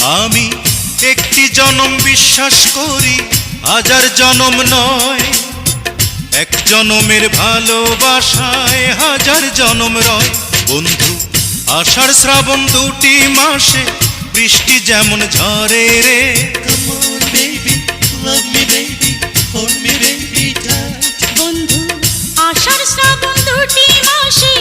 আমি একটি জনম বিশ্বাস করি, হাজার জনম নয়। এক জনমের ভালোবাসায় হাজার জনম রয়। বন্ধু, আষাঢ় শ্রাবণ দুটি মাসে বৃষ্টি যেমন ঝরে রে। Come on baby, love me baby, hold me baby tight. বন্ধু, আষাঢ় শ্রাবণ দুটি মাসে